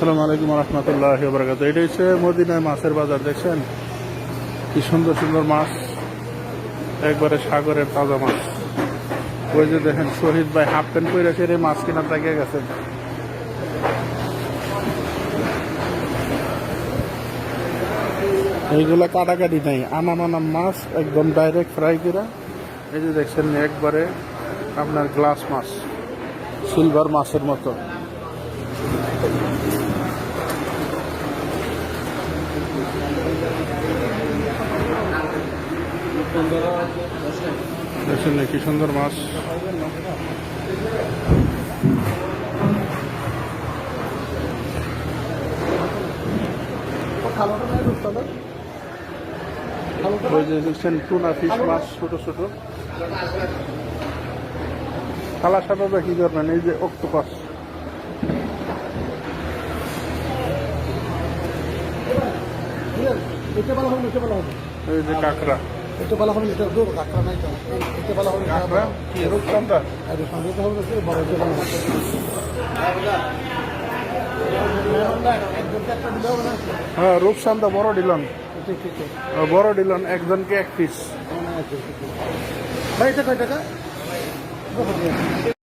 আসসালামু আলাইকুম রহমতুল্লাহি ওয়া বারাকাতুহু। এটা হচ্ছে মদিনায় মাছের বাজার। দেখছেন কি সুন্দর সুন্দর মাছ, একবারে সাগরের তাজা মাছ। ওই যে দেখেন শহীদ ভাই হাফ প্যান্ট পরে সেরে মাছ কেনার জায়গায় গেছেন। এইগুলা কাটাকাটি নাই, আনাম আনাম মাছ একদম ডাইরেক্ট ফ্রাই করা। এই যে দেখছেন একবারে আপনার গ্লাস মাছ, সিলভার মাছের মতো। দেখছেন কি সুন্দর মাছ। ওই যে দেখছেন টুনা ফিশ মাছ ছোট ছোট। খালার সাথে কি করবেন, এই যে অক্টোপাস। এই যে কাঁকড়া, হ্যাঁ রূপসান্দা বড় ডিলন, বড় ডিলন একজনকে এক পিস।